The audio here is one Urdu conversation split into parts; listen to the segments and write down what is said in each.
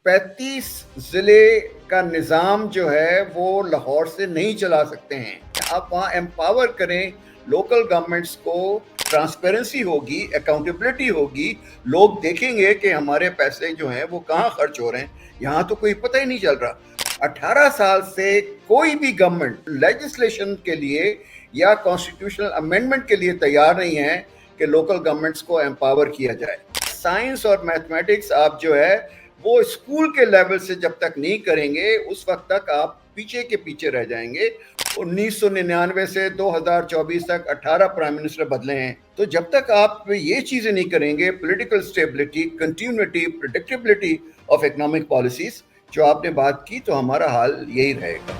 35 ضلع کا نظام جو ہے وہ لاہور سے نہیں چلا سکتے ہیں. آپ وہاں امپاور کریں لوکل گورنمنٹس کو, ٹرانسپیرنسی ہوگی, اکاؤنٹیبلٹی ہوگی, لوگ دیکھیں گے کہ ہمارے پیسے جو ہیں وہ کہاں خرچ ہو رہے ہیں. یہاں تو کوئی پتہ ہی نہیں چل رہا. 18 سال سے کوئی بھی گورنمنٹ لیجسلیشن کے لیے یا کانسٹیٹیوشنل امینڈمنٹ کے لیے تیار نہیں ہے کہ لوکل گورنمنٹس کو امپاور کیا جائے. سائنس اور میتھمیٹکس آپ جو ہے وہ اسکول کے لیول سے جب تک نہیں کریں گے اس وقت تک آپ پیچھے کے پیچھے رہ جائیں گے. 1999 سے 2024 تک 18 پرائم منسٹر بدلے ہیں. تو جب تک آپ یہ چیزیں نہیں کریں گے, political stability, continuity, predictability of economic policies جو آپ نے بات کی, تو ہمارا حال یہی رہے گا.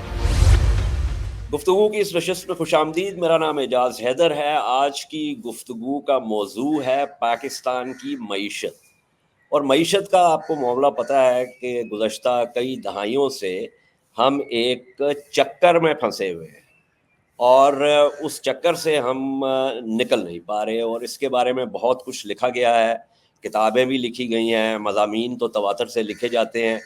گفتگو کی اس نشست میں خوش آمدید. میرا نام اعجاز حیدر ہے. آج کی گفتگو کا موضوع ہے پاکستان کی معیشت. اور معیشت کا آپ کو معاملہ پتہ ہے کہ گزشتہ کئی دہائیوں سے ہم ایک چکر میں پھنسے ہوئے ہیں اور اس چکر سے ہم نکل نہیں پا رہے. اور اس کے بارے میں بہت کچھ لکھا گیا ہے, کتابیں بھی لکھی گئی ہیں, مضامین تو تواتر سے لکھے جاتے ہیں,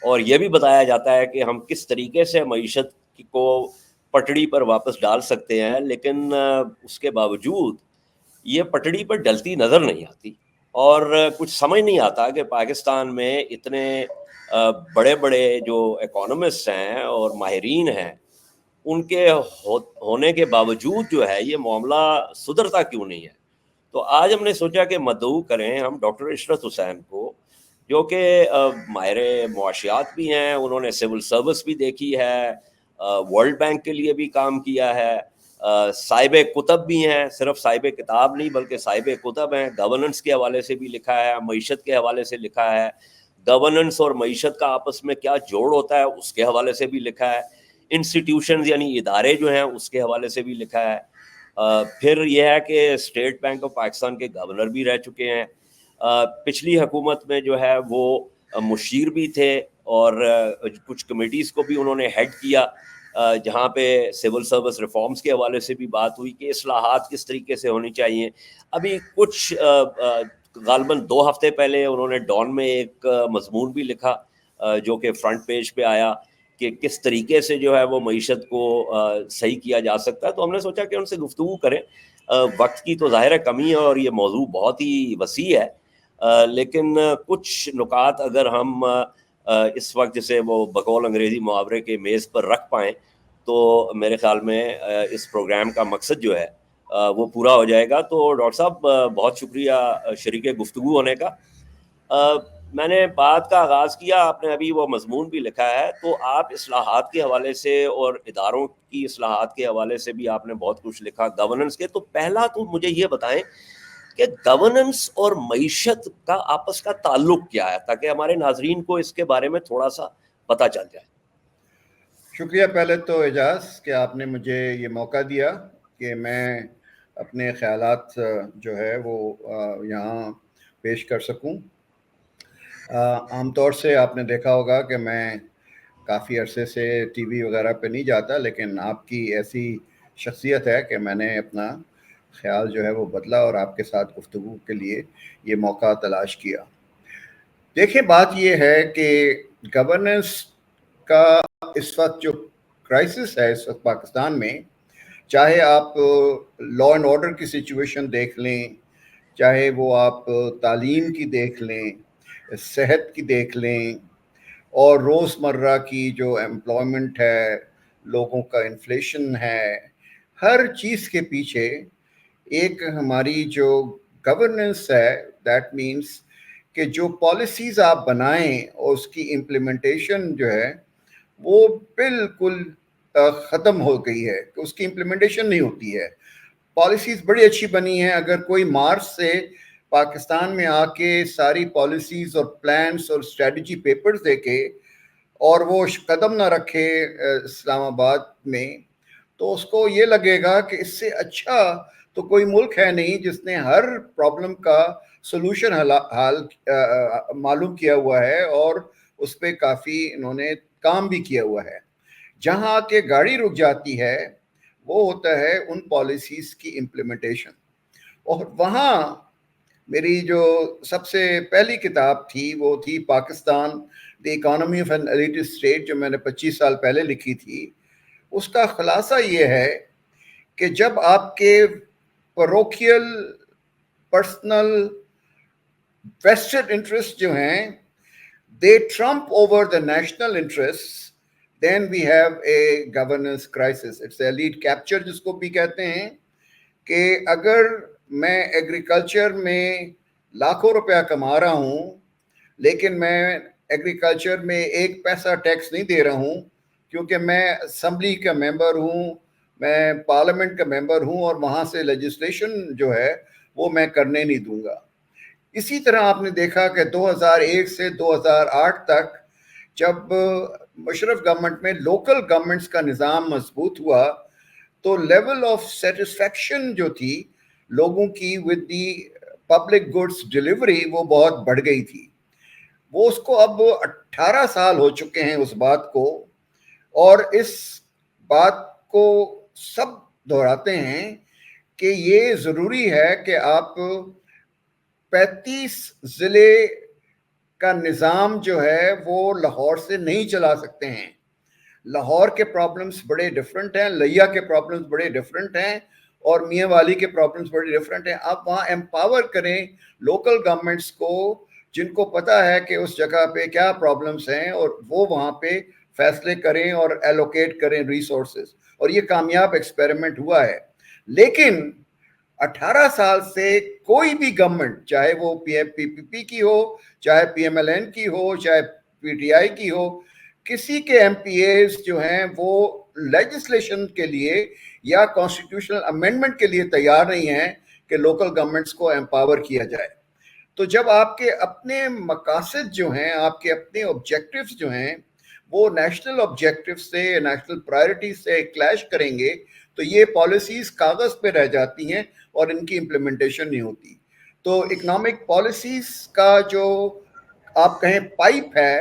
اور یہ بھی بتایا جاتا ہے کہ ہم کس طریقے سے معیشت کو پٹڑی پر واپس ڈال سکتے ہیں. لیکن اس کے باوجود یہ پٹڑی پر ڈلتی نظر نہیں آتی, اور کچھ سمجھ نہیں آتا کہ پاکستان میں اتنے بڑے بڑے جو اکانومسٹ ہیں اور ماہرین ہیں, ان کے ہونے کے باوجود جو ہے یہ معاملہ سدھرتا کیوں نہیں ہے. تو آج ہم نے سوچا کہ مدعو کریں ہم ڈاکٹر عشرت حسین کو, جو کہ ماہر معاشیات بھی ہیں, انہوں نے سول سروس بھی دیکھی ہے, ورلڈ بینک کے لیے بھی کام کیا ہے, صاحب کتب بھی ہیں, صرف صاحب کتاب نہیں بلکہ صاحب کتب ہیں, گورننس کے حوالے سے بھی لکھا ہے, معیشت کے حوالے سے لکھا ہے, گورننس اور معیشت کا آپس میں کیا جوڑ ہوتا ہے اس کے حوالے سے بھی لکھا ہے, انسٹیٹیوشنز یعنی ادارے جو ہیں اس کے حوالے سے بھی لکھا ہے. پھر یہ ہے کہ اسٹیٹ بینک آف پاکستان کے گورنر بھی رہ چکے ہیں, پچھلی حکومت میں جو ہے وہ مشیر بھی تھے, اور کچھ کمیٹیز کو بھی انہوں نے ہیڈ کیا جہاں پہ سول سروس ریفارمز کے حوالے سے بھی بات ہوئی کہ اصلاحات کس طریقے سے ہونی چاہیے. ابھی کچھ غالباً 2 ہفتے پہلے انہوں نے ڈان میں ایک مضمون بھی لکھا جو کہ فرنٹ پیج پہ آیا کہ کس طریقے سے جو ہے وہ معیشت کو صحیح کیا جا سکتا ہے. تو ہم نے سوچا کہ ان سے گفتگو کریں. وقت کی تو ظاہر ہے کمی ہے اور یہ موضوع بہت ہی وسیع ہے, لیکن کچھ نکات اگر ہم اس وقت جسے وہ بقول انگریزی محاورے کے میز پر رکھ پائیں تو میرے خیال میں اس پروگرام کا مقصد جو ہے وہ پورا ہو جائے گا. تو ڈاکٹر صاحب بہت شکریہ شریک گفتگو ہونے کا. میں نے بات کا آغاز کیا, آپ نے ابھی وہ مضمون بھی لکھا ہے, تو آپ اصلاحات کے حوالے سے اور اداروں کی اصلاحات کے حوالے سے بھی آپ نے بہت کچھ لکھا, گورننس کے. تو پہلا تو مجھے یہ بتائیں کہ گورننس اور معیشت کا آپس کا تعلق کیا ہے, تاکہ ہمارے ناظرین کو اس کے بارے میں تھوڑا سا پتہ چل جائے. شکریہ پہلے تو اعجاز کہ آپ نے مجھے یہ موقع دیا کہ میں اپنے خیالات جو ہے وہ یہاں پیش کر سکوں. عام طور سے آپ نے دیکھا ہوگا کہ میں کافی عرصے سے ٹی وی وغیرہ پہ نہیں جاتا, لیکن آپ کی ایسی شخصیت ہے کہ میں نے اپنا خیال جو ہے وہ بدلا اور آپ کے ساتھ گفتگو کے لیے یہ موقع تلاش کیا. دیکھیں, بات یہ ہے کہ گورننس کا اس وقت جو کرائسس ہے اس وقت پاکستان میں, چاہے آپ لا اینڈ آرڈر کی سچویشن دیکھ لیں, چاہے وہ آپ تعلیم کی دیکھ لیں, صحت کی دیکھ لیں, اور روزمرہ کی جو امپلائمنٹ ہے, لوگوں کا انفلیشن ہے, ہر چیز کے پیچھے ایک ہماری جو گورننس ہے, دیٹ مینس کہ جو پالیسیز آپ بنائیں اور اس کی امپلیمنٹیشن جو ہے وہ بالکل ختم ہو گئی ہے, کہ اس کی امپلیمنٹیشن نہیں ہوتی ہے. پالیسیز بڑی اچھی بنی ہیں, اگر کوئی مارچ سے پاکستان میں آ کے ساری پالیسیز اور پلانس اور اسٹریٹجی پیپرز دے کے اور وہ قدم نہ رکھے اسلام آباد میں, تو اس کو یہ لگے گا کہ اس سے اچھا تو کوئی ملک ہے نہیں جس نے ہر پرابلم کا سلوشن حال معلوم کیا ہوا ہے اور اس پہ کافی انہوں نے کام بھی کیا ہوا ہے. جہاں کہ گاڑی رک جاتی ہے وہ ہوتا ہے ان پالیسیز کی امپلیمنٹیشن, اور وہاں میری جو سب سے پہلی کتاب تھی وہ تھی Pakistan the economy of an elite state, جو میں نے 25 سال پہلے لکھی تھی. اس کا خلاصہ یہ ہے کہ جب آپ کے پروکیل پرسنل ویسٹڈ انٹرسٹ جو ہیں they trump over the national interests, then we have a governance crisis. It's a elite capture جس کو بھی کہتے ہیں کہ اگر میں ایگریکلچر میں لاکھوں روپیہ کما رہا ہوں لیکن میں ایگریکلچر میں 1 پیسہ ٹیکس نہیں دے رہا ہوں کیونکہ میں اسمبلی کا ممبر ہوں، میں پارلیمنٹ کا ممبر ہوں، اور وہاں سے لیجسلیشن جو ہے وہ میں کرنے نہیں دوں گا. اسی طرح آپ نے دیکھا کہ 2001 سے 2008 تک جب مشرف گورنمنٹ میں لوکل گورنمنٹس کا نظام مضبوط ہوا تو لیول آف سیٹسفیکشن جو تھی لوگوں کی with the public goods delivery وہ بہت بڑھ گئی تھی. وہ اس کو اب 18 سال ہو چکے ہیں اس بات کو، اور اس بات کو سب دہراتے ہیں کہ یہ ضروری ہے کہ آپ 35 ضلع کا نظام جو ہے وہ لاہور سے نہیں چلا سکتے ہیں. لاہور کے پرابلمز بڑے ڈیفرنٹ ہیں، لیا کے پرابلمز بڑے ڈیفرنٹ ہیں، اور میاں والی کے پرابلمز بڑے ڈیفرنٹ ہیں. آپ وہاں امپاور کریں لوکل گورنمنٹس کو جن کو پتہ ہے کہ اس جگہ پہ کیا پرابلمز ہیں، اور وہ وہاں پہ فیصلے کریں اور ایلوکیٹ کریں ریسورسز. اور یہ کامیاب ایکسپیریمنٹ ہوا ہے. لیکن 18 سال سے کوئی بھی گورنمنٹ، چاہے وہ پی پی پی کی ہو، چاہے پی ایم ایل این کی ہو، چاہے پی ٹی آئی کی ہو، کسی کے ایم پی ایز جو ہیں وہ لیجسلیشن کے لیے یا کانسٹیٹیوشنل امینڈمنٹ کے لیے تیار نہیں ہیں کہ لوکل گورنمنٹس کو امپاور کیا جائے. تو جب آپ کے اپنے مقاصد جو ہیں، آپ کے اپنے آبجیکٹیوز جو ہیں وہ نیشنل آبجیکٹیو سے، نیشنل پرائرٹیز سے کلیش کریں گے تو یہ پالیسیز کاغذ پہ رہ جاتی ہیں اور ان کی امپلیمنٹیشن نہیں ہوتی. تو اکنامک پالیسیز کا جو آپ کہیں پائپ ہے،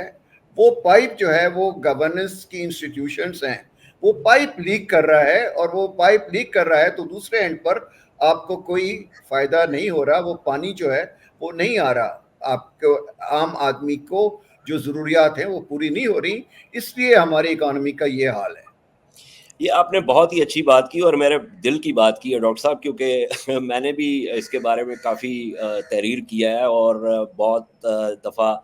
وہ پائپ جو ہے وہ گورننس کی انسٹیٹیوشنز ہیں، وہ پائپ لیک کر رہا ہے، اور وہ پائپ لیک کر رہا ہے تو دوسرے اینڈ پر آپ کو کوئی فائدہ نہیں ہو رہا. وہ پانی جو ہے وہ نہیں آ رہا، آپ کو عام آدمی کو جو ضروریات ہیں وہ پوری نہیں ہو رہی. اس لیے ہماری اکانومی کا یہ حال ہے. یہ آپ نے بہت ہی اچھی بات کی اور میرے دل کی بات کی ہے ڈاکٹر صاحب، کیونکہ میں نے بھی اس کے بارے میں کافی تحریر کیا ہے اور بہت دفعہ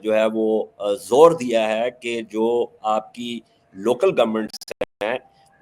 جو ہے وہ زور دیا ہے کہ جو آپ کی لوکل گورنمنٹس ہیں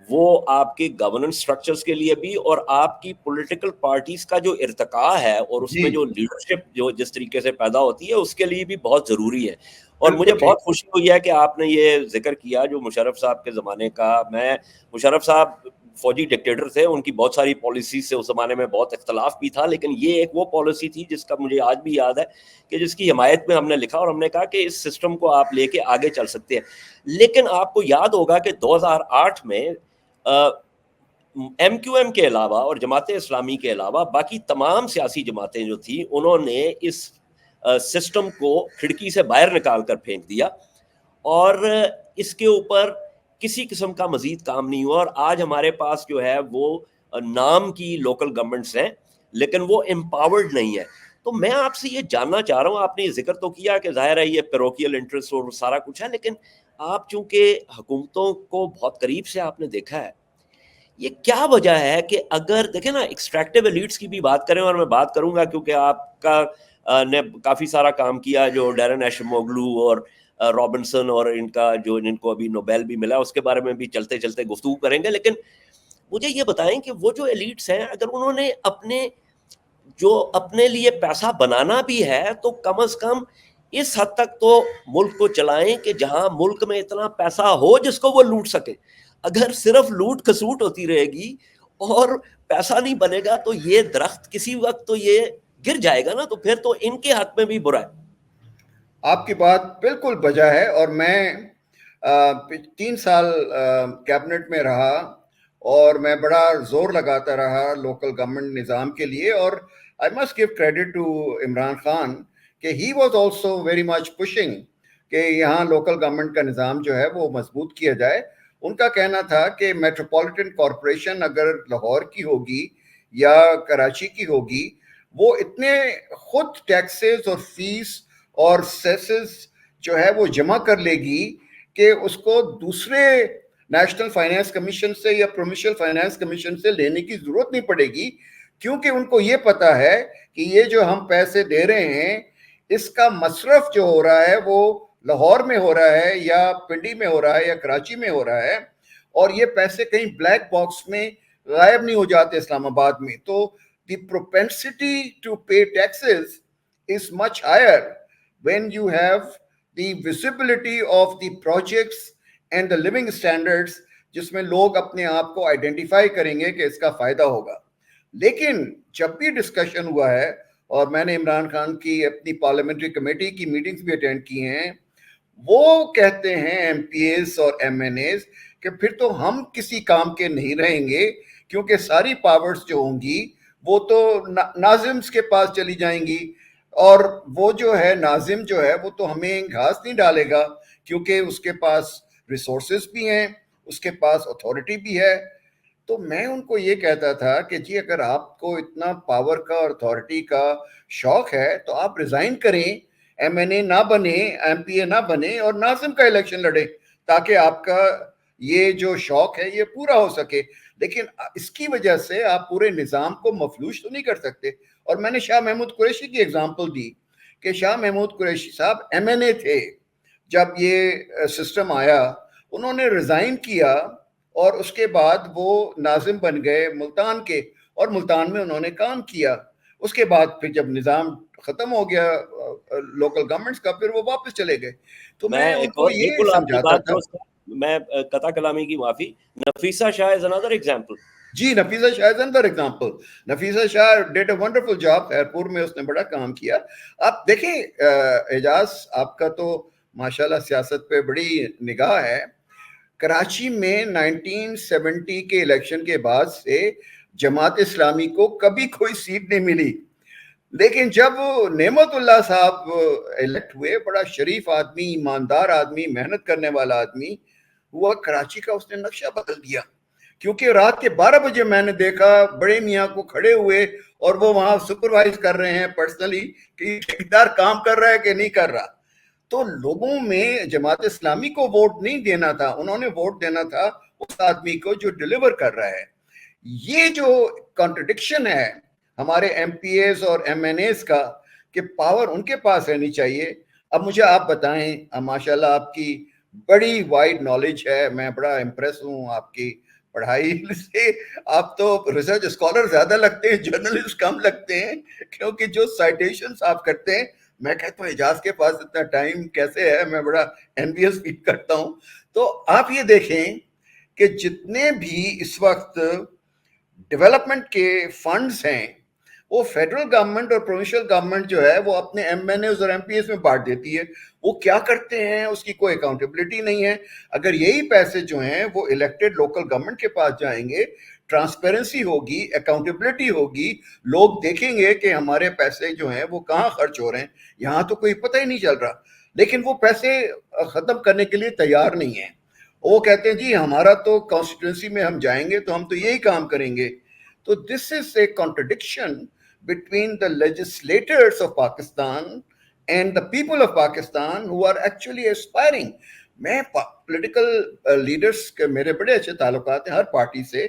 وہ آپ کے گورننس سٹرکچرز کے لیے بھی اور آپ کی پولیٹیکل پارٹیز کا جو ارتقاء ہے اور اس میں جو لیڈرشپ جو جس طریقے سے پیدا ہوتی ہے اس کے لیے بھی بہت ضروری ہے. اور مجھے بہت خوشی ہوئی ہے کہ آپ نے یہ ذکر کیا جو مشرف صاحب کے زمانے کا. میں مشرف صاحب فوجی ڈکٹیٹر تھے، ان کی بہت ساری پالیسیز سے اس زمانے میں بہت اختلاف بھی تھا، لیکن یہ ایک وہ پالیسی تھی جس کا مجھے آج بھی یاد ہے کہ جس کی حمایت میں ہم نے لکھا اور ہم نے کہا کہ اس سسٹم کو آپ لے کے آگے چل سکتے ہیں. لیکن آپ کو یاد ہوگا کہ 2008 میں ایم کیو ایم کے علاوہ اور جماعت اسلامی کے علاوہ باقی تمام سیاسی جماعتیں جو تھیں انہوں نے اس سسٹم کو کھڑکی سے باہر نکال کر پھینک دیا اور اس کے اوپر کسی قسم کا مزید کام نہیں ہوا. اور آج ہمارے پاس جو ہے وہ نام کی لوکل گورنمنٹس ہیں لیکن وہ امپاورڈ نہیں ہے. تو میں آپ سے یہ جاننا چاہ رہا ہوں، آپ نے یہ ذکر تو کیا کہ ظاہر ہے یہ پیروکیل انٹرسٹ اور سارا کچھ ہے، لیکن آپ چونکہ حکومتوں کو بہت قریب سے آپ نے دیکھا ہے، یہ کیا وجہ ہے کہ اگر دیکھیں نا ایکسٹریکٹیو ایلیٹس کی بھی بات کریں، اور میں بات کروں گا کیونکہ آپ کا نے کافی سارا کام کیا جو ڈیرن ایشموگلو اور رابنسن اور ان کا جو ان کو ابھی نوبیل بھی ملا اس کے بارے میں بھی چلتے چلتے گفتگو کریں گے. لیکن مجھے یہ بتائیں کہ وہ جو ایلیٹس ہیں اگر انہوں نے اپنے لیے پیسہ بنانا بھی ہے تو کم از کم اس حد تک تو ملک کو چلائیں کہ جہاں ملک میں اتنا پیسہ ہو جس کو وہ لوٹ سکے. اگر صرف لوٹ کھسوٹ ہوتی رہے گی اور پیسہ نہیں بنے گا تو یہ درخت کسی وقت تو یہ گر جائے گا نا، تو پھر تو ان کے حق میں بھی برا ہے. آپ کی بات بالکل بجا ہے، اور میں 3 سال کیبنٹ میں رہا اور میں بڑا زور لگاتا رہا لوکل گورنمنٹ نظام کے لیے. اور I must give credit to Imran Khan کہ ہی was also very much pushing کہ یہاں لوکل گورنمنٹ کا نظام جو ہے وہ مضبوط کیا جائے. ان کا کہنا تھا کہ میٹروپولیٹن کارپوریشن اگر لاہور کی ہوگی یا کراچی کی ہوگی وہ اتنے خود ٹیکسز اور فیس اور سیسز جو ہے وہ جمع کر لے گی کہ اس کو دوسرے نیشنل فائنانس کمیشن سے یا پروونشل فائنانس کمیشن سے لینے کی ضرورت نہیں پڑے گی، کیونکہ ان کو یہ پتا ہے کہ یہ جو ہم پیسے دے رہے ہیں اس کا مصرف جو ہو رہا ہے وہ لاہور میں ہو رہا ہے یا پنڈی میں ہو رہا ہے یا کراچی میں ہو رہا ہے، اور یہ پیسے کہیں بلیک باکس میں غائب نہیں ہو جاتے اسلام آباد میں. تو the propensity to pay taxes is much higher when you have the visibility of the projects and the living standards جس میں لوگ اپنے آپ کو آئیڈینٹیفائی کریں گے کہ اس کا فائدہ ہوگا. لیکن جب بھی ڈسکشن ہوا ہے، اور میں نے عمران خان کی اپنی پارلیمنٹری کمیٹی کی میٹنگز بھی اٹینڈ کی ہیں، وہ کہتے ہیں ایم پی ایز اور ایم این ایز کہ پھر تو ہم کسی کام کے نہیں رہیں گے، کیونکہ ساری پاورز جو ہوں گی وہ تو ناظمز کے پاس چلی جائیں گی، اور وہ جو ہے ناظم جو ہے وہ تو ہمیں گھاس نہیں ڈالے گا، کیونکہ اس کے پاس ریسورسز بھی ہیں، اس کے پاس اتھارٹی بھی ہے. تو میں ان کو یہ کہتا تھا کہ جی اگر آپ کو اتنا پاور کا اور اتھارٹی کا شوق ہے تو آپ ریزائن کریں، ایم این اے نہ بنے، ایم پی اے نہ بنے، اور ناظم کا الیکشن لڑے، تاکہ آپ کا یہ جو شوق ہے یہ پورا ہو سکے. لیکن اس کی وجہ سے آپ پورے نظام کو مفلوج تو نہیں کر سکتے. اور میں نے شاہ محمود قریشی کی ایگزامپل دی کہ شاہ محمود قریشی صاحب ایم این اے تھے جب یہ سسٹم آیا، انہوں نے ریزائن کیا اور اس کے بعد وہ ناظم بن گئے ملتان کے، اور ملتان میں انہوں نے کام کیا. اس کے بعد پھر جب نظام ختم ہو گیا لوکل گورنمنٹس کا، پھر وہ واپس چلے گئے. تو میں ان ایک کو اور یہ بالکل آپ کی سمجھاتا بات تھا. درست ہے، میں قطع کلامی کی معافی. Nafisa Shah is another example. جی Nafisa Shah is another example. Nafisa Shah did a wonderful job, Khairpur میں اس نے بڑا کام کیا. آپ دیکھیں اعجاز، آپ کا تو ماشاءاللہ سیاست پہ بڑی نگاہ ہے. کراچی میں 1970 کے الیکشن کے بعد سے جماعت اسلامی کو کبھی کوئی سیٹ نہیں ملی، لیکن جب نعمت اللہ صاحب الیکٹ ہوئے، بڑا شریف آدمی، ایماندار آدمی، محنت کرنے والا آدمی ہوا، کراچی کا اس نے نقشہ بدل دیا. کیونکہ رات کے 12 بجے میں نے دیکھا بڑے میاں کو کھڑے ہوئے اور وہ وہاں سپروائز کر رہے ہیں پرسنلی کہ ٹھیکیدار کام کر رہا ہے کہ نہیں کر رہا. تو لوگوں میں جماعت اسلامی کو ووٹ نہیں دینا تھا، انہوں نے ووٹ دینا تھا اس آدمی کو جو ڈیلیور کر رہا ہے. یہ جو کانٹرڈکشن ہے ہمارے ایم پی ایز اور ایم این ایز کا کہ پاور ان کے پاس رہنی چاہیے. اب مجھے آپ بتائیں، ماشاءاللہ آپ کی بڑی وائڈ نالج ہے، میں بڑا امپریس ہوں آپ کی پڑھائی سے. آپ تو ریسرچ اسکالر زیادہ لگتے ہیں، جرنلسٹ کم لگتے ہیں، کیونکہ جو سائٹیشنز آپ کرتے ہیں، میں کہتا ہوں اعجاز کے پاس اتنا ٹائم کیسے ہے، میں بڑا انویس فیل کرتا ہوں. تو آپ یہ دیکھیں کہ جتنے بھی اس وقت ڈیولپمنٹ کے فنڈز ہیں وہ فیڈرل گورنمنٹ اور پروونشل گورنمنٹ جو ہے وہ اپنے ایم این ایز اور ایم پی ایز میں بانٹ دیتی ہے. وہ کیا کرتے ہیں اس کی کوئی اکاؤنٹیبلٹی نہیں ہے. اگر یہی پیسے جو ہیں وہ الیکٹڈ لوکل گورنمنٹ کے پاس جائیں گے، ٹرانسپیرنسی ہوگی، اکاؤنٹیبلٹی ہوگی، لوگ دیکھیں گے کہ ہمارے پیسے جو ہیں وہ کہاں خرچ ہو رہے ہیں. یہاں تو کوئی پتہ ہی نہیں چل رہا، لیکن وہ پیسے ختم کرنے کے لیے تیار نہیں ہیں. وہ کہتے ہیں جی ہمارا تو کانسٹیٹوئنسی میں ہم جائیں گے تو ہم تو یہی کام کریں گے. تو this is a contradiction between the legislators of Pakistan and the people of Pakistan who are actually aspiring. میں پولیٹیکل لیڈرز کے میرے بڑے اچھے تعلقات ہیں ہر پارٹی سے.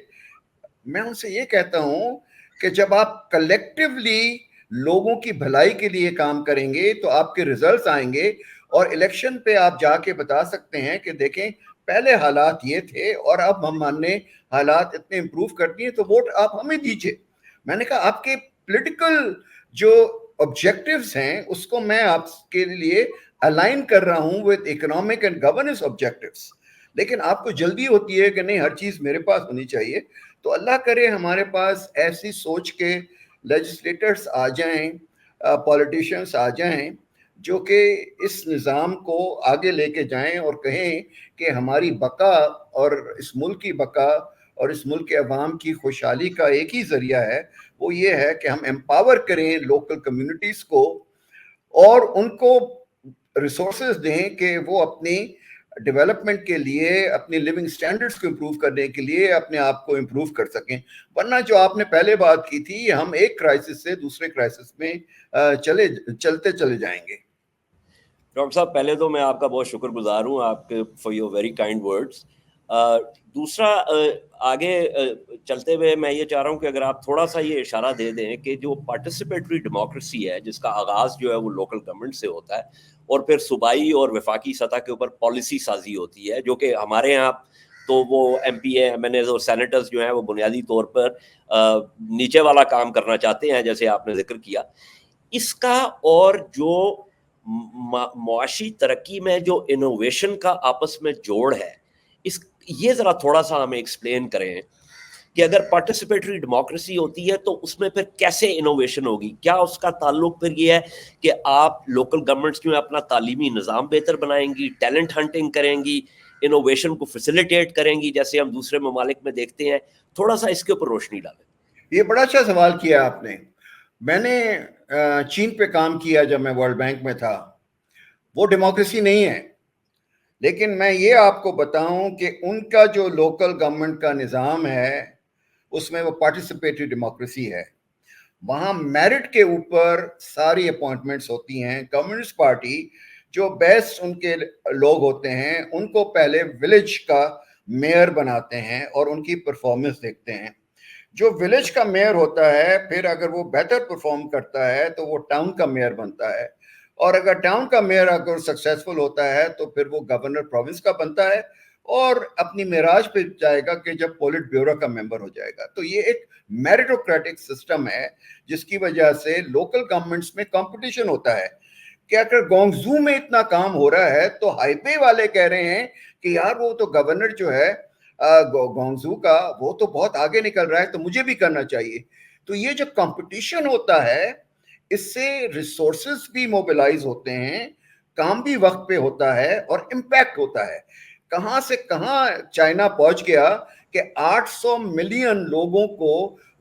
میں ان سے یہ کہتا ہوں کہ جب آپ کلیکٹیولی لوگوں کی بھلائی کے لیے کام کریں گے تو آپ کے ریزلٹس آئیں گے، اور الیکشن پہ آپ جا کے بتا سکتے ہیں کہ دیکھیں پہلے حالات یہ تھے اور اب ہم نے حالات اتنے امپروو کر دیے، تو ووٹ آپ ہمیں دیجئے. میں نے کہا آپ کے پولیٹیکل جو آبجیکٹیوز ہیں اس کو میں آپ کے لیے الائن کر رہا ہوں with economic and governance objectives، لیکن آپ کو جلدی ہوتی ہے کہ نہیں ہر چیز میرے پاس ہونی چاہیے. تو اللہ کرے ہمارے پاس ایسی سوچ کے لیجسلیٹرز آ جائیں، پولیٹیشینس آ جائیں جو کہ اس نظام کو آگے لے کے جائیں اور کہیں کہ ہماری بقا اور اس ملک کی بقا اور اس ملک کے عوام کی خوشحالی کا ایک ہی ذریعہ ہے، وہ یہ ہے کہ ہم امپاور کریں لوکل کمیونٹیز کو اور ان کو ریسورسز دیں کہ وہ اپنی ڈیولپمنٹ کے لیے, اپنی لیونگ سٹینڈرڈز کو امپروو کرنے کے لیے اپنے آپ کو امپروو کر سکیں. ورنہ جو آپ نے پہلے بات کی تھی, ہم ایک کرائسس سے دوسرے کرائسس میں چلتے چلے جائیں گے. ڈاکٹر صاحب پہلے تو میں آپ کا بہت شکر گزار ہوں آپ کے for your very kind words. دوسرا آگے چلتے ہوئے میں یہ چاہ رہا ہوں کہ اگر آپ تھوڑا سا یہ اشارہ دے دیں کہ جو پارٹیسپیٹری ڈیموکریسی ہے جس کا آغاز جو ہے وہ لوکل گورنمنٹ سے ہوتا ہے اور پھر صوبائی اور وفاقی سطح کے اوپر پالیسی سازی ہوتی ہے, جو کہ ہمارے یہاں تو وہ ایم پی اے, ایم این ایز اور سینیٹرز جو ہیں وہ بنیادی طور پر نیچے والا کام کرنا چاہتے ہیں جیسے آپ نے ذکر کیا. اس کا اور جو معاشی ترقی میں جو انوویشن کا آپس میں جوڑ ہے, یہ ذرا تھوڑا سا ہمیں ایکسپلین کریں کہ اگر پارٹیسپیٹری ڈیموکریسی ہوتی ہے تو اس میں پھر کیسے انوویشن ہوگی؟ کیا اس کا تعلق پھر یہ ہے کہ آپ لوکل گورنمنٹس جو ہے اپنا تعلیمی نظام بہتر بنائیں گی, ٹیلنٹ ہنٹنگ کریں گی, انوویشن کو فیسیلیٹیٹ کریں گی جیسے ہم دوسرے ممالک میں دیکھتے ہیں؟ تھوڑا سا اس کے اوپر روشنی ڈالیں. یہ بڑا اچھا سوال کیا آپ نے. میں نے چین پہ کام کیا جب میں ورلڈ بینک میں تھا. وہ ڈیموکریسی نہیں ہے, لیکن میں یہ آپ کو بتاؤں کہ ان کا جو لوکل گورنمنٹ کا نظام ہے اس میں وہ پارٹیسپیٹری ڈیموکریسی ہے. وہاں میرٹ کے اوپر ساری اپوائنٹمنٹس ہوتی ہیں. کمیونسٹ پارٹی جو بیسٹ ان کے لوگ ہوتے ہیں ان کو پہلے ولیج کا میئر بناتے ہیں اور ان کی پرفارمنس دیکھتے ہیں. جو ولیج کا میئر ہوتا ہے پھر اگر وہ بہتر پرفارم کرتا ہے تو وہ ٹاؤن کا میئر بنتا ہے, اور اگر ٹاؤن کا میئر اگر سکسیسفل ہوتا ہے تو پھر وہ گورنر پروونس کا بنتا ہے اور اپنی معراج پہ جائے گا کہ جب پولٹ بیورو کا ممبر ہو جائے گا. تو یہ ایک میریٹوکریٹک سسٹم ہے جس کی وجہ سے لوکل گورنمنٹس میں کمپٹیشن ہوتا ہے. کہ اگر گونگزو میں اتنا کام ہو رہا ہے تو ہائیپے والے کہہ رہے ہیں کہ یار وہ تو گورنر جو ہے گونگزو کا وہ تو بہت آگے نکل رہا ہے تو مجھے بھی کرنا چاہیے. تو یہ جو کمپٹیشن ہوتا ہے اس سے ریسورسز بھی موبیلائز ہوتے ہیں, کام بھی وقت پہ ہوتا ہے اور امپیکٹ ہوتا ہے. کہاں سے کہاں چائنا پہنچ گیا کہ 800 ملین لوگوں کو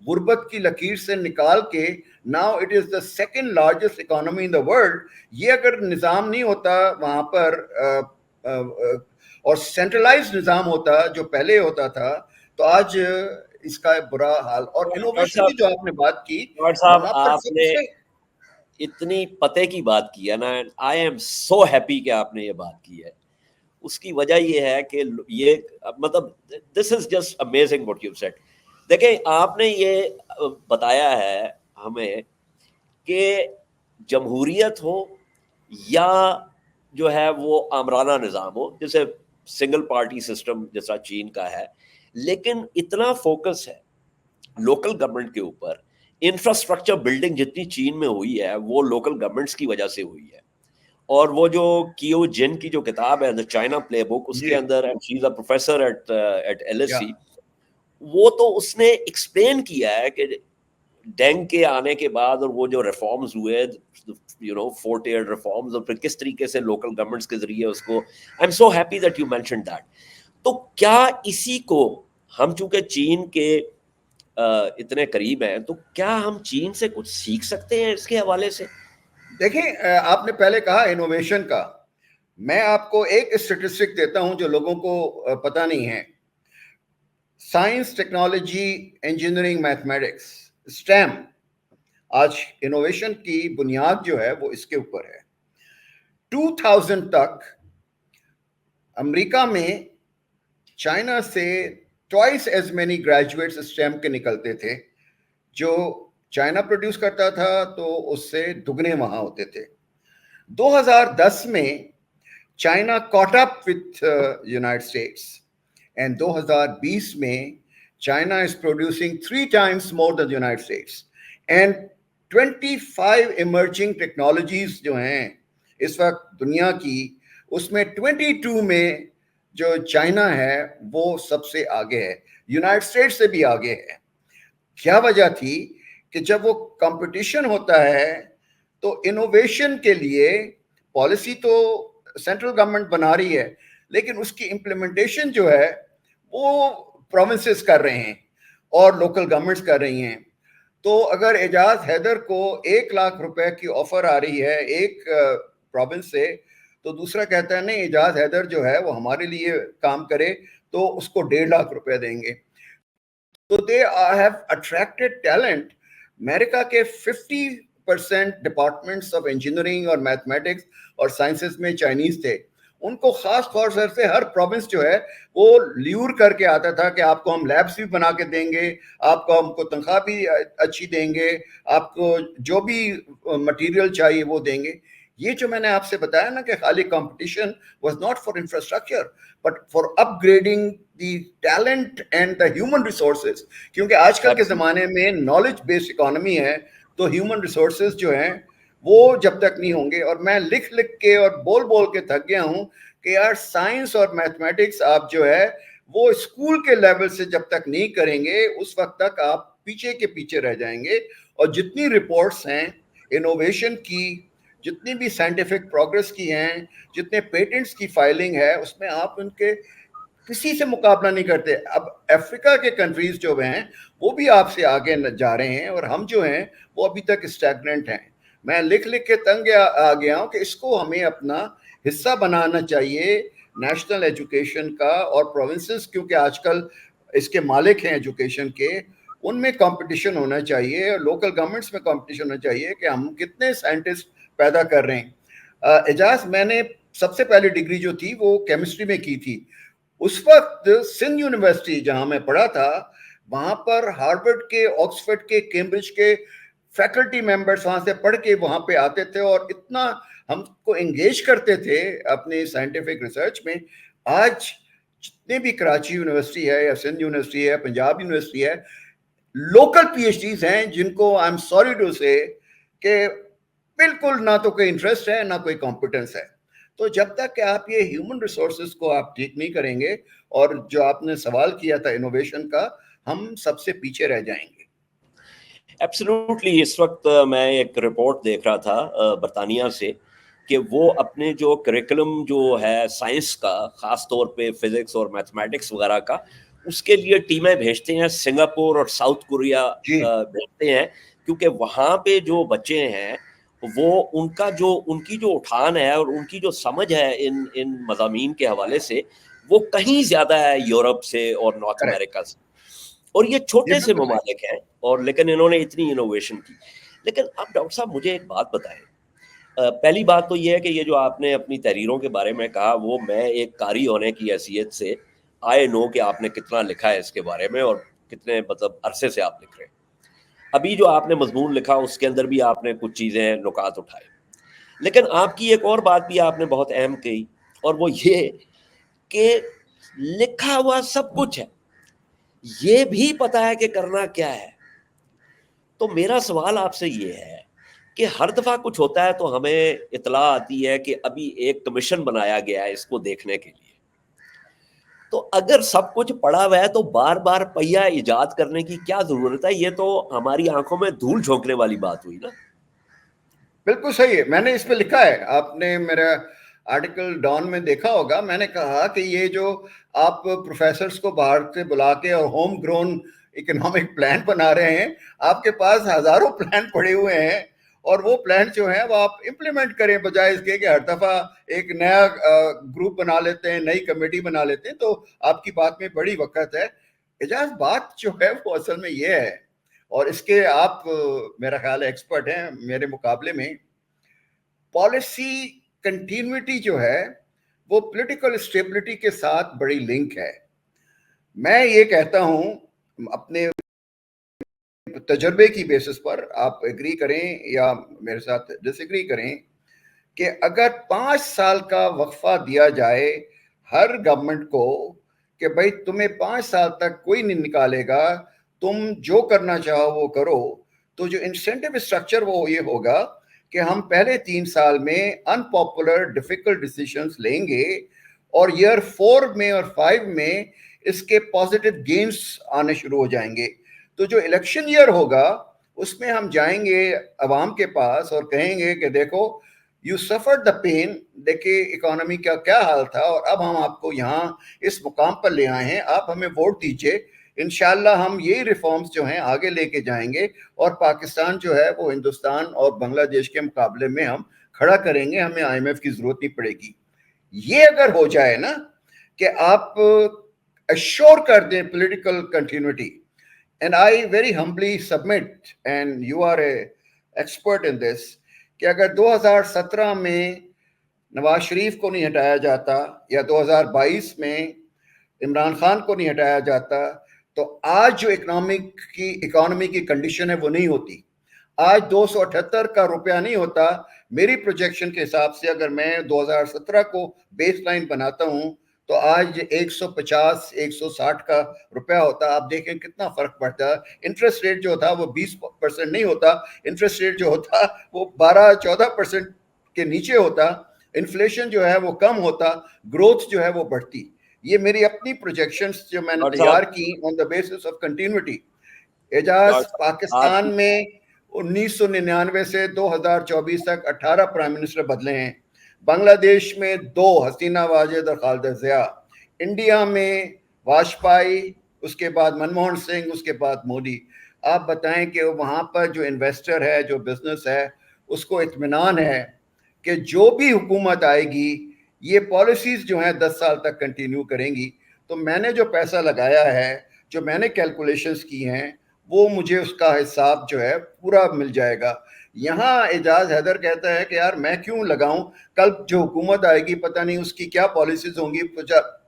غربت کی لکیر سے نکال کے now it is the second largest economy in the world. یہ اگر نظام نہیں ہوتا وہاں پر اور سینٹرلائز نظام ہوتا جو پہلے ہوتا تھا تو آج اس کا برا حال. اور انوویشن کی جو آپ نے بات کی وہاں پر آپ نے اتنی پتے کی بات کی ہے نا, آئی ایم سو ہیپی کہ آپ نے یہ بات کی ہے. اس کی وجہ یہ ہے کہ یہ مطلب this is just amazing what you said. دیکھیں آپ نے یہ بتایا ہے ہمیں کہ جمہوریت ہو یا جو ہے وہ آمرانہ نظام ہو, جیسے سنگل پارٹی سسٹم جیسا چین کا ہے, لیکن اتنا فوکس ہے لوکل گورنمنٹ کے اوپر. انفراسٹرکچر بلڈنگ جتنی چین میں ہوئی ہے وہ لوکل گورنمنٹس کی وجہ سے ہوئی ہے. اور وہ جو کیو جن کی جو کتاب ہے دا چائنا پلے بک, اس کے اندر she is a professor at L S C, وہ تو اس نے ایکسپلین کیا ہے کہ ڈینگ کے آنے کے بعد اور وہ جو ریفارمز ہوئے یو نو 4 ٹیئر ریفارمز, اور پھر کس طریقے سے لوکل گورنمنٹس کے ذریعے اس کو, I am so happy that you mention that. تو کیا اسی کو ہم چونکہ چین کے اتنے قریب ہیں تو کیا ہم چین سے کچھ سیکھ سکتے ہیں اس کے حوالے سے؟ دیکھیں آپ نے پہلے کہا انوویشن کا, میں آپ کو ایک اسٹیٹسٹک دیتا ہوں جو لوگوں کو پتہ نہیں ہے. Science, technology, engineering, mathematics, STEM, آج انوویشن کی بنیاد جو ہے وہ اس کے اوپر ہے. 2000 تک امریکہ میں چائنا سے twice as many graduates STEM کے نکلتے تھے. جو چائنا پروڈیوس کرتا تھا تو اس سے دگنے وہاں ہوتے تھے. 2010 میں China caught up with United States, and 2020 میں China is producing 3 times more than the United States, and 25 emerging technologies جو ہیں اس وقت دنیا کی, اس میں 22 میں جو چائنا ہے وہ سب سے آگے ہے, یونائٹڈ اسٹیٹس سے بھی آگے ہے. کیا وجہ تھی کہ جب وہ کمپٹیشن ہوتا ہے تو انوویشن کے لیے پالیسی تو سینٹرل گورنمنٹ بنا رہی ہے لیکن اس کی امپلیمنٹیشن جو ہے وہ پروونسز کر رہے ہیں اور لوکل گورنمنٹس کر رہی ہیں. تو اگر اعجاز حیدر کو 1 لاکھ روپے کی آفر آ رہی ہے ایک پروونس سے, تو دوسرا کہتا ہے نہیں اعجاز حیدر جو ہے وہ ہمارے لیے کام کرے تو اس کو 1.5 لاکھ روپے دیں گے. تو they have attracted talent. امریکہ کے 50% ڈپارٹمنٹس آف انجینئرنگ اور میتھمیٹکس اور سائنسز میں چائنیز تھے. ان کو خاص طور سے ہر پروونس جو ہے وہ لیور کر کے آتا تھا کہ آپ کو ہم لیبس بھی بنا کے دیں گے, آپ کو ہم کو تنخواہ بھی اچھی دیں گے, آپ کو جو بھی مٹیریل چاہیے وہ دیں گے. یہ جو میں نے آپ سے بتایا نا کہ خالی competition was not for infrastructure but for up grading the talent and the human resources, کیونکہ آج کل کے زمانے میں نالج بیسڈ اکانومی ہے تو ہیومن ریسورسز جو ہیں وہ جب تک نہیں ہوں گے. اور میں لکھ کے اور بول کے تھک گیا ہوں کہ یار سائنس اور میتھمیٹکس آپ جو ہے وہ اسکول کے لیول سے جب تک نہیں کریں گے اس وقت تک آپ پیچھے کے پیچھے رہ جائیں گے. اور جتنی رپورٹس ہیں انوویشن کی, جتنی بھی سائنٹیفک پروگرس کی ہیں, جتنے پیٹنٹس کی فائلنگ ہے, اس میں آپ ان کے کسی سے مقابلہ نہیں کرتے. اب افریقہ کے کنٹریز جو ہیں وہ بھی آپ سے آگے جا رہے ہیں اور ہم جو ہیں وہ ابھی تک اسٹیگننٹ ہیں. میں لکھ کے تنگ آ گیا ہوں کہ اس کو ہمیں اپنا حصہ بنانا چاہیے نیشنل ایجوکیشن کا, اور پروونسز کیونکہ آج کل اس کے مالک ہیں ایجوکیشن کے, ان میں کمپٹیشن ہونا چاہیے اور لوکل گورنمنٹس میں کمپٹیشن ہونا چاہیے کہ ہم کتنے سائنٹسٹ پیدا کر رہے ہیں. اعجاز میں نے سب سے پہلی ڈگری جو تھی وہ کیمسٹری میں کی تھی. اس وقت سندھ یونیورسٹی جہاں میں پڑھا تھا وہاں پر ہارورڈ کے, آکسفورڈ کے, کیمبرج کے فیکلٹی ممبرز وہاں سے پڑھ کے وہاں پہ آتے تھے اور اتنا ہم کو انگیج کرتے تھے اپنے سائنٹیفک ریسرچ میں. آج جتنے بھی کراچی یونیورسٹی ہے یا سندھ یونیورسٹی ہے, پنجاب یونیورسٹی ہے, لوکل پی ایچ ڈیز ہیں جن کو آئی ایم سوری ٹو سے کہ بالکل نہ تو کوئی انٹرسٹ ہے نہ کوئی کمپٹنس ہے. تو جب تک کہ آپ یہ ہیومن ریسورسز کو آپ ٹھیک نہیں کریں گے, اور جو آپ نے سوال کیا تھا انوویشن کا, ہم سب سے پیچھے رہ جائیں گے. ایبسلیوٹلی. اس وقت میں ایک رپورٹ دیکھ رہا تھا برطانیہ سے کہ وہ اپنے جو کریکلم جو ہے سائنس کا, خاص طور پہ فزکس اور میتھمیٹکس وغیرہ کا, اس کے لیے ٹیمیں بھیجتے ہیں سنگاپور اور ساؤتھ کوریا بھیجتے ہیں, کیونکہ وہاں پہ جو بچے ہیں وہ ان کی جو اٹھان ہے اور ان کی جو سمجھ ہے ان مضامین کے حوالے سے وہ کہیں زیادہ ہے یورپ سے اور نارتھ امریکہ سے. اور یہ چھوٹے سے ممالک ہیں اور لیکن انہوں نے اتنی انوویشن کی. لیکن اب ڈاکٹر صاحب مجھے ایک بات بتائیں. پہلی بات تو یہ ہے کہ یہ جو آپ نے اپنی تحریروں کے بارے میں کہا وہ میں ایک قاری ہونے کی حیثیت سے آئی نو کہ آپ نے کتنا لکھا ہے اس کے بارے میں اور کتنے مطلب عرصے سے آپ لکھ رہے ہیں. ابھی جو آپ نے مضمون لکھا اس کے اندر بھی آپ نے کچھ چیزیں نکات اٹھائے, لیکن آپ کی ایک اور بات بھی آپ نے بہت اہم کہی, اور وہ یہ کہ لکھا ہوا سب کچھ ہے, یہ بھی پتا ہے کہ کرنا کیا ہے. تو میرا سوال آپ سے یہ ہے کہ ہر دفعہ کچھ ہوتا ہے تو ہمیں اطلاع آتی ہے کہ ابھی ایک کمیشن بنایا گیا ہے اس کو دیکھنے کے لیے. تو اگر سب کچھ پڑا ہوا ہے تو بار بار پہیہ ایجاد کرنے کی کیا ضرورت ہے؟ یہ تو ہماری آنکھوں میں دھول جھونکنے والی بات ہوئی نا. بالکل صحیح ہے, میں نے اس پہ لکھا ہے, آپ نے میرا آرٹیکل ڈان میں دیکھا ہوگا. میں نے کہا کہ یہ جو آپ پروفیسرز کو باہر سے بلا کے اور ہوم گرون اکنامک پلان بنا رہے ہیں, آپ کے پاس ہزاروں پلان پڑے ہوئے ہیں, اور وہ پلان جو ہیں وہ آپ امپلیمنٹ کریں بجائے اس کے کہ ہر دفعہ ایک نیا گروپ بنا لیتے ہیں, نئی کمیٹی بنا لیتے ہیں. تو آپ کی بات میں بڑی وقت ہے. اعجاز بات جو ہے وہ اصل میں یہ ہے, اور اس کے آپ میرا خیال ہے ایکسپرٹ ہیں میرے مقابلے میں, پالیسی کنٹینیوٹی جو ہے وہ پولیٹیکل اسٹیبلٹی کے ساتھ بڑی لنک ہے. میں یہ کہتا ہوں اپنے تجربے کی بیسس پر, آپ ایگری کریں یا میرے ساتھ ڈس ایگری کریں, کہ اگر 5 سال کا وقفہ دیا جائے ہر گورنمنٹ کو کہ بھائی تمہیں 5 سال تک کوئی نہیں نکالے گا, تم جو کرنا چاہو وہ کرو, تو جو انسینٹیو اسٹرکچر وہ یہ ہوگا کہ ہم پہلے 3 سال میں ان پاپولر ڈیفیکلٹ ڈیسیشنز لیں گے, اور ایئر 4 میں اور 5 میں اس کے پازیٹیو گینز آنے شروع ہو جائیں گے. تو جو الیکشن ایئر ہوگا اس میں ہم جائیں گے عوام کے پاس اور کہیں گے کہ دیکھو یو سفرڈ دا پین, دیکھیں اکانومی کا کیا حال تھا, اور اب ہم آپ کو یہاں اس مقام پر لے آئے ہیں, آپ ہمیں ووٹ دیجئے, انشاءاللہ ہم یہی ریفارمز جو ہیں آگے لے کے جائیں گے, اور پاکستان جو ہے وہ ہندوستان اور بنگلہ دیش کے مقابلے میں ہم کھڑا کریں گے, ہمیں IMF کی ضرورت نہیں پڑے گی. یہ اگر ہو جائے نا کہ آپ ایشور کر دیں political continuity, and I very humbly submit and you are a expert in this, کہ اگر 2017 میں نواز شریف کو نہیں ہٹایا جاتا یا 2022 میں عمران خان کو نہیں ہٹایا جاتا, تو آج جو اکانومی کی کنڈیشن ہے وہ نہیں ہوتی. آج 278 کا روپیہ نہیں ہوتا. میری پروجیکشن کے حساب سے اگر میں 2017 کو بیس لائن بناتا ہوں تو آج 150-160 کا روپیہ ہوتا. آپ دیکھیں کتنا فرق پڑتا ہے. انٹرسٹ ریٹ جو تھا وہ 20% نہیں ہوتا, انٹرسٹ ریٹ جو ہوتا وہ 12-14% کے نیچے ہوتا, انفلیشن جو ہے وہ کم ہوتا, گروتھ جو ہے وہ بڑھتی. یہ میری اپنی پروجیکشنز جو میں نے تیار کی آن دا بیسس آف کنٹینیوٹی. اعجاز, پاکستان میں 1999 سے 2024 تک 18 پرائم منسٹر بدلے ہیں. بنگلہ دیش میں 2, حسینہ واجد اور خالدہ ضیاء. انڈیا میں واجپئی, اس کے بعد منموہن سنگھ, اس کے بعد مودی. آپ بتائیں کہ وہاں پر جو انویسٹر ہے, جو بزنس ہے, اس کو اطمینان ہے کہ جو بھی حکومت آئے گی یہ پالیسیز جو ہیں 10 سال تک کنٹینیو کریں گی. تو میں نے جو پیسہ لگایا ہے, جو میں نے کیلکولیشنز کی ہیں, وہ مجھے اس کا حساب جو ہے پورا مل جائے گا. یہاں اعجاز حیدر کہتا ہے کہ یار میں کیوں لگاؤں, کل جو حکومت آئے گی پتہ نہیں اس کی کیا پالیسیز ہوں گی,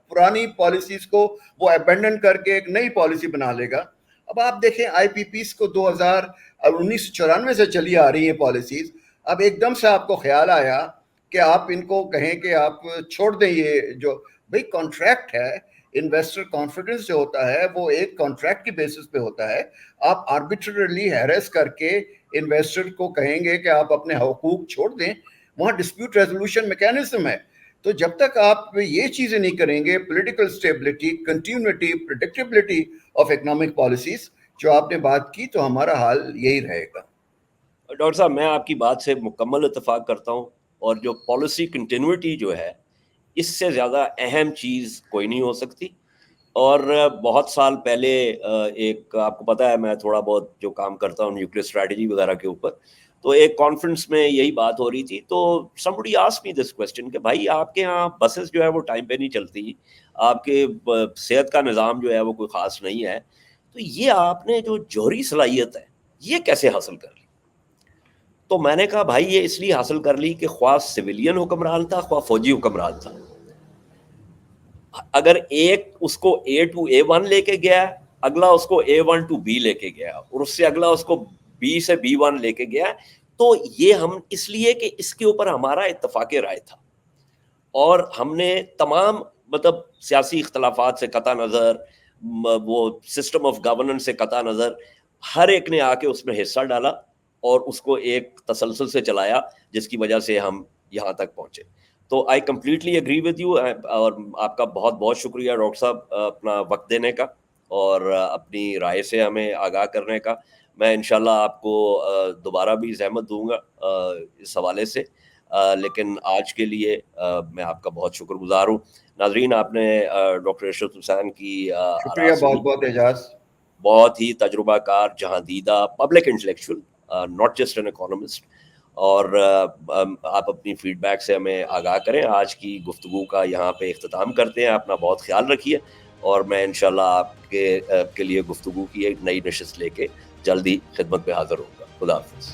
پرانی پالیسیز کو وہ ابینڈن کر کے ایک نئی پالیسی بنا لے گا. اب آپ دیکھیں IPPs کو 1994 سے چلی آ رہی ہیں پالیسیز. اب ایک دم سے آپ کو خیال آیا کہ آپ ان کو کہیں کہ آپ چھوڑ دیں. یہ جو بھئی کانٹریکٹ ہے, انویسٹر کانفیڈنس جو ہوتا ہے وہ ایک کانٹریکٹ کی بیسس پہ ہوتا ہے. آپ آربیٹرلی ہیریس کر کے انویسٹر کو کہیں گے کہ آپ اپنے حقوق چھوڑ دیں, وہاں ڈسپیوٹ ریزولوشن میکینزم ہے. تو جب تک آپ یہ چیزیں نہیں کریں گے, political stability, continuity, predictability of economic policies جو آپ نے بات کی, تو ہمارا حال یہی رہے گا. ڈاکٹر صاحب, میں آپ کی بات سے مکمل اتفاق کرتا ہوں, اور جو پالیسی کنٹینیوٹی جو ہے اس سے زیادہ اہم چیز کوئی نہیں ہو سکتی. اور بہت سال پہلے ایک, آپ کو پتہ ہے میں تھوڑا بہت جو کام کرتا ہوں نیوکلیئر اسٹریٹجی وغیرہ کے اوپر, تو ایک کانفرنس میں یہی بات ہو رہی تھی. تو somebody asked me this question کہ بھائی آپ کے ہاں بسز جو ہے وہ ٹائم پہ نہیں چلتی, آپ کے صحت کا نظام جو ہے وہ کوئی خاص نہیں ہے, تو یہ آپ نے جو جوہری صلاحیت ہے یہ کیسے حاصل کر لی؟ تو میں نے کہا بھائی یہ اس لیے حاصل کر لی کہ خواہ سویلین حکمران تھا خواہ فوجی حکمران تھا, اگر ایک اس کو A to A1 لے کے گیا, اگلا اس کو A1 to B لے کے گیا, اور اس سے اگلا اس کو B سے B1 لے کے گیا, تو یہ ہم اس لیے کہ اس کے اوپر ہمارا اتفاق رائے تھا, اور ہم نے تمام مطلب سیاسی اختلافات سے قطع نظر, وہ سسٹم آف گورننس سے قطع نظر, ہر ایک نے آ کے اس میں حصہ ڈالا اور اس کو ایک تسلسل سے چلایا, جس کی وجہ سے ہم یہاں تک پہنچے. تو I completely agree with you, اور آپ کا بہت بہت شکریہ ڈاکٹر صاحب اپنا وقت دینے کا اور اپنی رائے سے ہمیں آگاہ کرنے کا. میں انشاءاللہ آپ کو دوبارہ بھی زحمت دوں گا اس حوالے سے, لیکن آج کے لیے میں آپ کا بہت شکر گزار ہوں. ناظرین, آپ نے ڈاکٹر ارشد حسین کی شکریہ بہت بہت اعجاز. بہت ہی تجربہ کار, جہاں دیدہ public intellectual, not just an economist, اور آپ اپنی فیڈ بیک سے ہمیں آگاہ کریں. آج کی گفتگو کا یہاں پہ اختتام کرتے ہیں. اپنا بہت خیال رکھیے, اور میں انشاءاللہ آپ کے لیے گفتگو کی ایک نئی نشست لے کے جلدی خدمت پہ حاضر ہوں گا. خدا حافظ.